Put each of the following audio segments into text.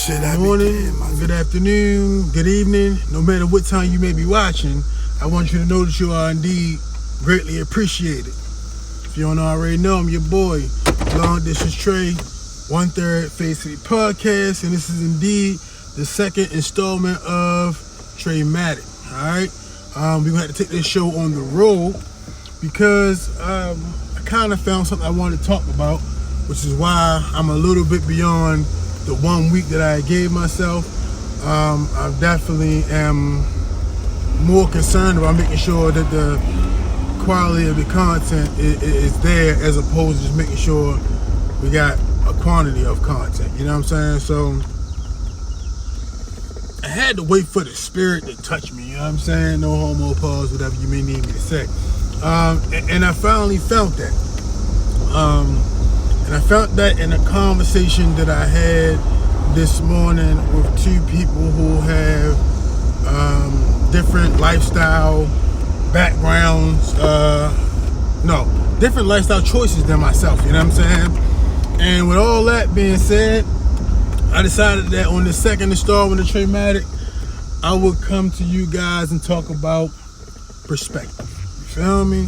Good morning, good afternoon, good evening. No matter what time you may be watching, I want you to know that you are indeed greatly appreciated. If you don't already know, I'm your boy, Long Distance Trey, 1/3 Face City Podcast, and this is indeed the second installment of TraMatic. Alright? We're gonna have to take this show on the road because I kind of found something I wanted to talk about, which is why I'm a little bit beyond the 1 week that I gave myself. I definitely am more concerned about making sure that the quality of the content is there, as opposed to just making sure we got a quantity of content. You know what I'm saying? So I had to wait for the spirit to touch me. You know what I'm saying? No homo, pause, whatever you may need me to say. And I finally felt that. And I felt that in a conversation that I had this morning with two people who have different lifestyle backgrounds, different lifestyle choices than myself, you know what I'm saying? And with all that being said, I decided that on the second installment of TraMatic, I would come to you guys and talk about perspective. You feel me?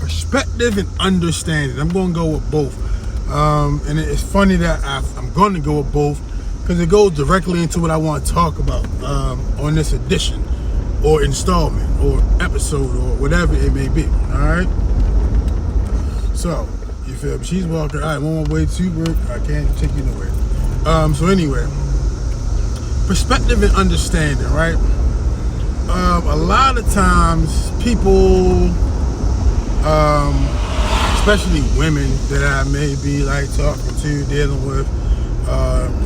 Perspective and understanding. I'm going to go with both. And it's funny that I'm going to go with both because it goes directly into what I want to talk about on this edition or installment or episode or whatever it may be. All right? So, you feel me? She's walking. I'm on my way to work. I can't take you nowhere. So anyway, perspective and understanding, right? A lot of times people, especially women that I may be like talking to, dealing with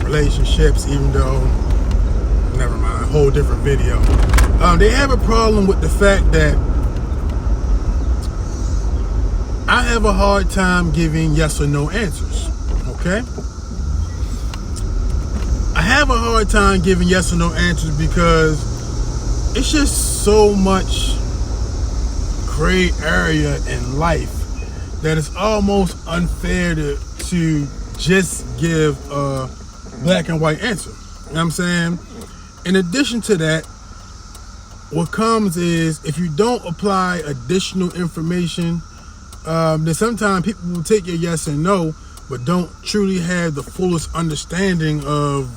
relationships, even though, never mind, whole different video. They have a problem with the fact that I have a hard time giving yes or no answers, okay? I have a hard time giving yes or no answers because it's just so much gray area in life that it's almost unfair to just give a black and white answer. You know what I'm saying? In addition to that, what comes is if you don't apply additional information, then sometimes people will take your yes and no, but don't truly have the fullest understanding of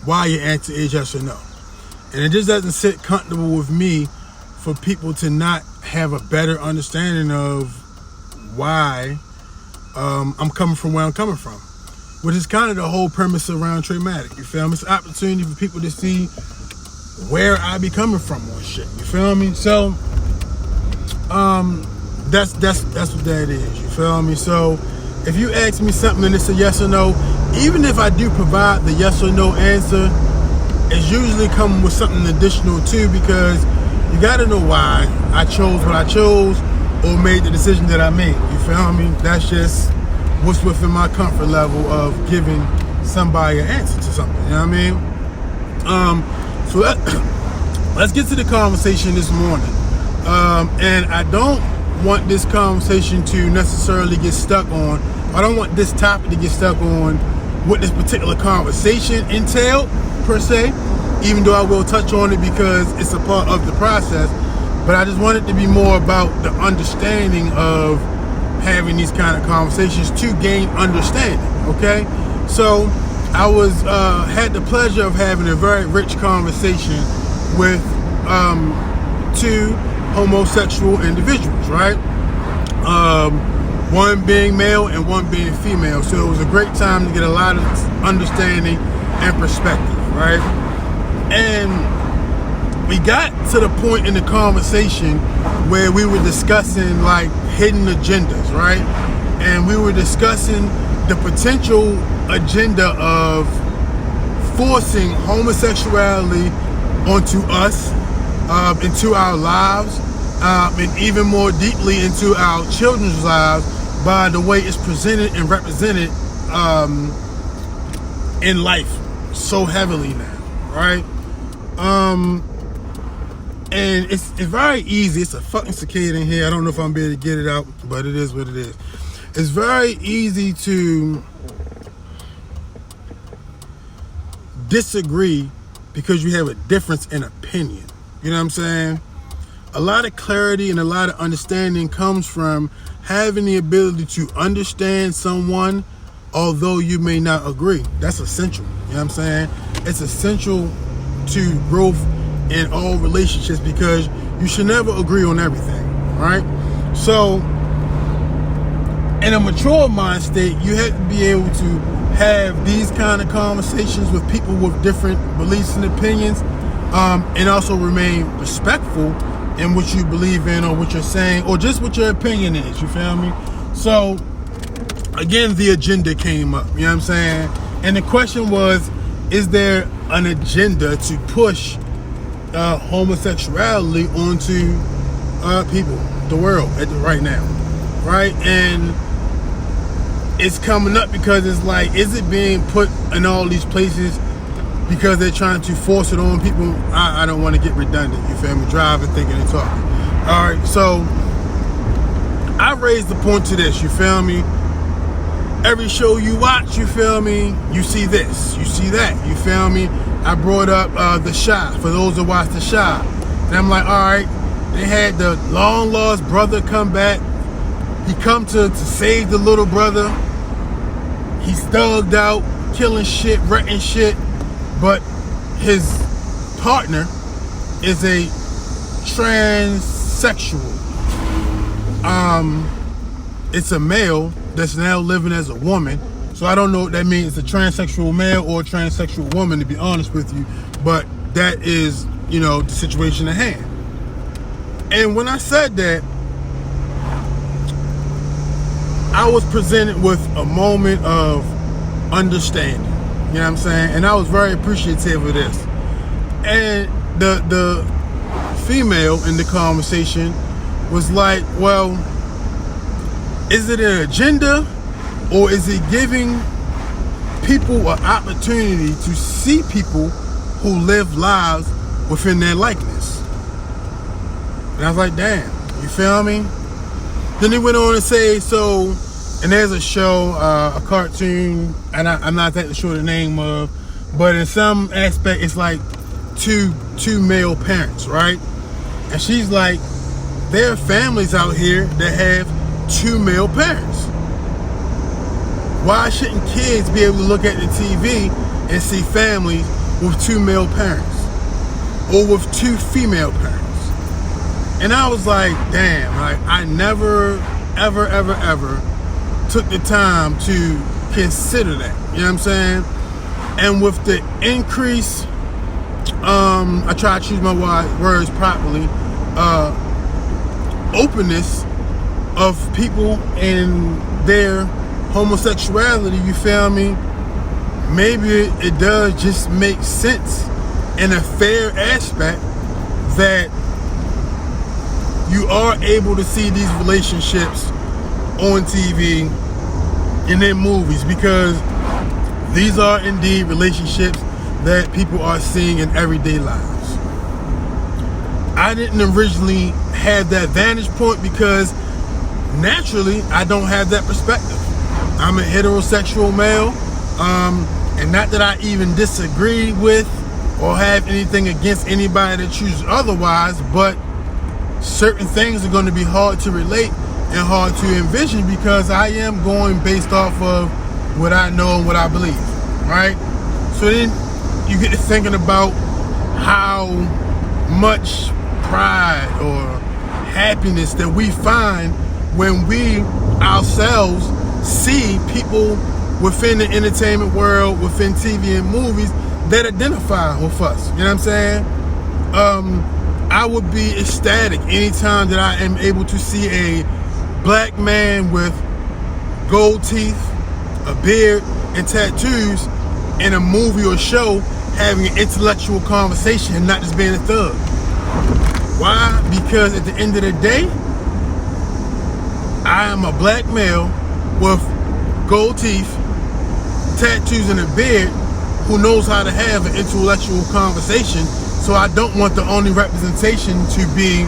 why your answer is yes or no. And it just doesn't sit comfortable with me for people to not have a better understanding of why I'm coming from where I'm coming from, which is kind of the whole premise around TraMatic. You feel me? It's an opportunity for people to see where I be coming from on shit. You feel me? So that's what that is. You feel me? So if you ask me something and it's a yes or no, even if I do provide the yes or no answer, it's usually coming with something additional too, because you got to know why I chose what I chose or made the decision that I made. You feel me? That's just what's within my comfort level of giving somebody an answer to something. You know what I mean? So let's get to the conversation this morning. And I don't want this conversation to necessarily get stuck on, I don't want this topic to get stuck on what this particular conversation entailed, per se, even though I will touch on it because it's a part of the process. But I just want it to be more about the understanding of having these kind of conversations to gain understanding, okay? So I had the pleasure of having a very rich conversation with two homosexual individuals, right? One being male and one being female. So it was a great time to get a lot of understanding and perspective, right? And we got to the point in the conversation where we were discussing like hidden agendas, right? And we were discussing the potential agenda of forcing homosexuality onto us, into our lives, and even more deeply into our children's lives by the way it's presented and represented in life so heavily now, right? And it's very easy. It's a fucking cicada in here. I don't know if I'm able to get it out, but it is what it is. It's very easy to disagree because you have a difference in opinion. You know what I'm saying? A lot of clarity and a lot of understanding comes from having the ability to understand someone, although you may not agree. That's essential. You know what I'm saying? It's essential to growth in all relationships because you should never agree on everything, right? So, in a mature mind state, you have to be able to have these kind of conversations with people with different beliefs and opinions, and also remain respectful in what you believe in or what you're saying or just what your opinion is. You feel me? So, again, the agenda came up. You know what I'm saying? And the question was, is there an agenda to push homosexuality onto people, the world right now, right? And it's coming up because it's like, is it being put in all these places because they're trying to force it on people? I don't want to get redundant, you feel me? Driving, thinking, and talking. All right, so I raised the point to this, you feel me? Every show you watch, you feel me, you see this, you see that, you feel me? I brought up The Chi, for those that watch The Chi. And I'm like, all right, they had the long lost brother come back. He come to save the little brother. He's thugged out, killing shit, wrecking shit. But his partner is a transsexual. It's a male that's now living as a woman. So I don't know what that means. It's a transsexual male or a transsexual woman, to be honest with you. But that is, you know, the situation at hand. And when I said that, I was presented with a moment of understanding. You know what I'm saying? And I was very appreciative of this. And the female in the conversation was like, well, is it an agenda or is it giving people an opportunity to see people who live lives within their likeness? And I was like, damn, you feel me? Then he went on to say, so, and there's a show, a cartoon, and I'm not exactly sure the name of, but in some aspect, it's like two male parents, right? And she's like, there are families out here that have two male parents. Why shouldn't kids be able to look at the TV and see families with two male parents or with two female parents? And I was like, damn, like I never, ever took the time to consider that. You know what I'm saying? And with the increase, I try to choose my words properly, openness of people and their homosexuality, you feel me? Maybe it does just make sense in a fair aspect that you are able to see these relationships on TV and in movies, because these are indeed relationships that people are seeing in everyday lives. I didn't originally have that vantage point because naturally I don't have that perspective. I'm a heterosexual male, and not that I even disagree with or have anything against anybody that chooses otherwise, but certain things are going to be hard to relate and hard to envision because I am going based off of what I know and what I believe, right? So then you get to thinking about how much pride or happiness that we find when we ourselves see people within the entertainment world, within TV and movies that identify with us. You know what I'm saying? I would be ecstatic anytime that I am able to see a black man with gold teeth, a beard, and tattoos in a movie or show having an intellectual conversation and not just being a thug. Why? Because at the end of the day, I am a black male with gold teeth, tattoos, and a beard who knows how to have an intellectual conversation. So I don't want the only representation to be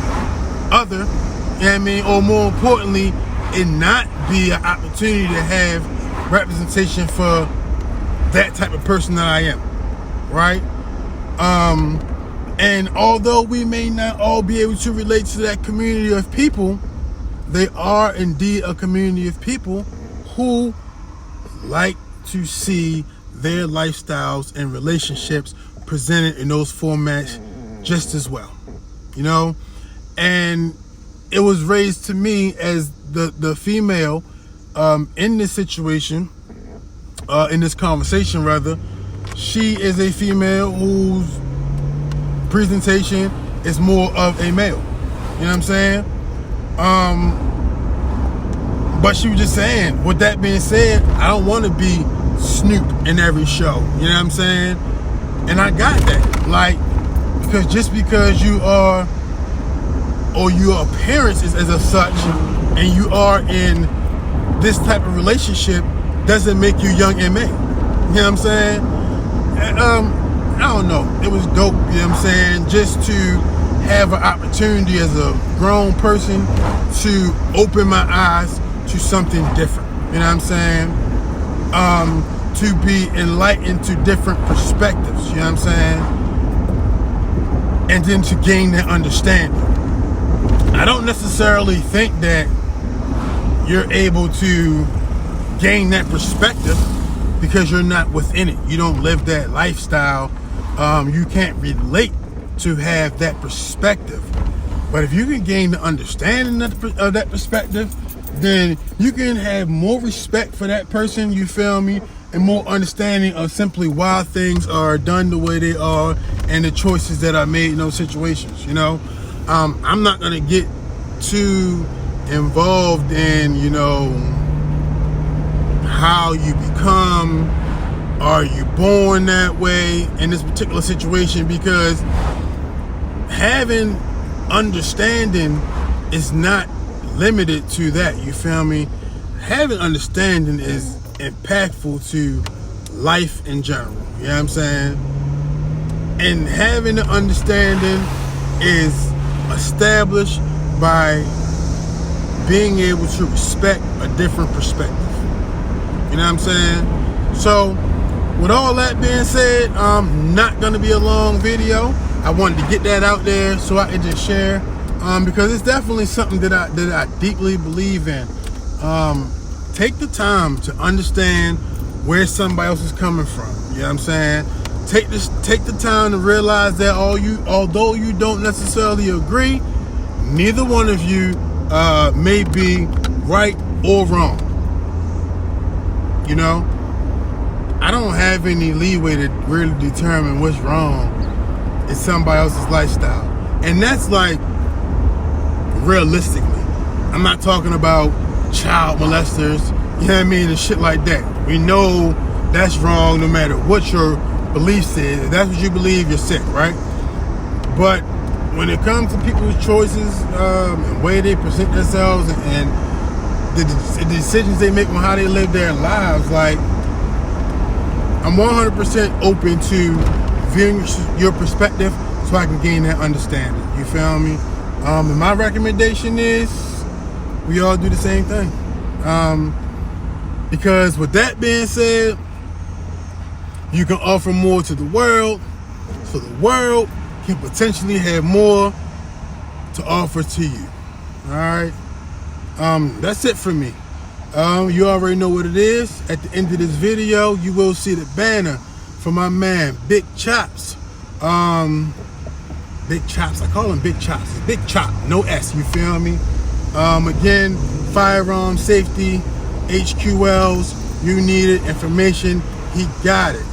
other, you know what I mean? Or more importantly, it not be an opportunity to have representation for that type of person that I am, right? And although we may not all be able to relate to that community of people, they are indeed a community of people who like to see their lifestyles and relationships presented in those formats just as well, you know? And it was raised to me as the female in this situation, in this conversation rather. She is a female whose presentation is more of a male. You know what I'm saying? But she was just saying, with that being said, I don't want to be Snoop in every show. You know what I'm saying? And I got that. Like, because just because you are, or your appearance is as of such, and you are in this type of relationship, doesn't make you young and male. You know what I'm saying? I don't know. It was dope, you know what I'm saying? Just to have an opportunity as a grown person to open my eyes to something different. You know what I'm saying? To be enlightened to different perspectives, you know what I'm saying? And then to gain that understanding. I don't necessarily think that you're able to gain that perspective because you're not within it. You don't live that lifestyle. You can't relate to have that perspective. But if you can gain the understanding of that perspective, then you can have more respect for that person, you feel me, and more understanding of simply why things are done the way they are and the choices that are made in those situations, you know? I'm not gonna get too involved in, you know, how you become, are you born that way in this particular situation, because having understanding is not limited to that, you feel me? Having understanding is impactful to life in general, you know what I'm saying? And having the understanding is established by being able to respect a different perspective. You know what I'm saying? So, with all that being said, not gonna be a long video. I wanted to get that out there so I could just share, because it's definitely something that I deeply believe in. Take the time to understand where somebody else is coming from. You know what I'm saying? Take the time to realize that although you don't necessarily agree, neither one of you may be right or wrong. You know, I don't have any leeway to really determine what's wrong in somebody else's lifestyle. And that's like, realistically, I'm not talking about child molesters, you know what I mean, and shit like that. We know that's wrong no matter what your beliefs is. If that's what you believe, you're sick, right? But when it comes to people's choices, and the way they present themselves, and the decisions they make on how they live their lives, like, I'm 100% open to viewing your perspective so I can gain that understanding. You feel me? And my recommendation is we all do the same thing. Because with that being said, you can offer more to the world, so the world can potentially have more to offer to you. All right? That's it for me. You already know what it is. At the end of this video, you will see the banner for my man, Big Chops. Big Chops, I call him Big Chops. It's Big Chop, no S, you feel me? Again, firearm safety, HQLs, you needed information, he got it.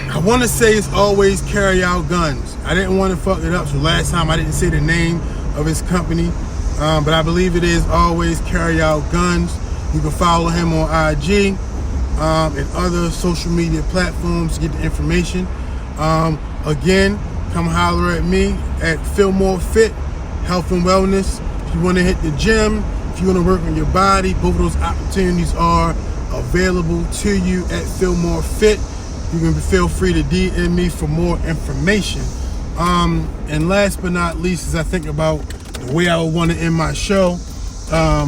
I want to say it's always carry out guns. I didn't want to fuck it up, so last time I didn't say the name of his company, but I believe it is always carry out guns. You can follow him on IG and other social media platforms to get the information. Again, come holler at me at Fillmore Fit Health and Wellness. If you want to hit the gym, if you want to work on your body, both of those opportunities are available to you at Fillmore Fit. You can feel free to DM me for more information. And last but not least, as I think about the way I would want to end my show, I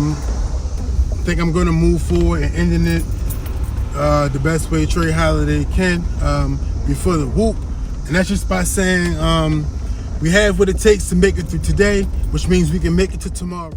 think I'm going to move forward and ending it the best way Trey Holiday can before the whoop. And that's just by saying we have what it takes to make it through today, which means we can make it to tomorrow.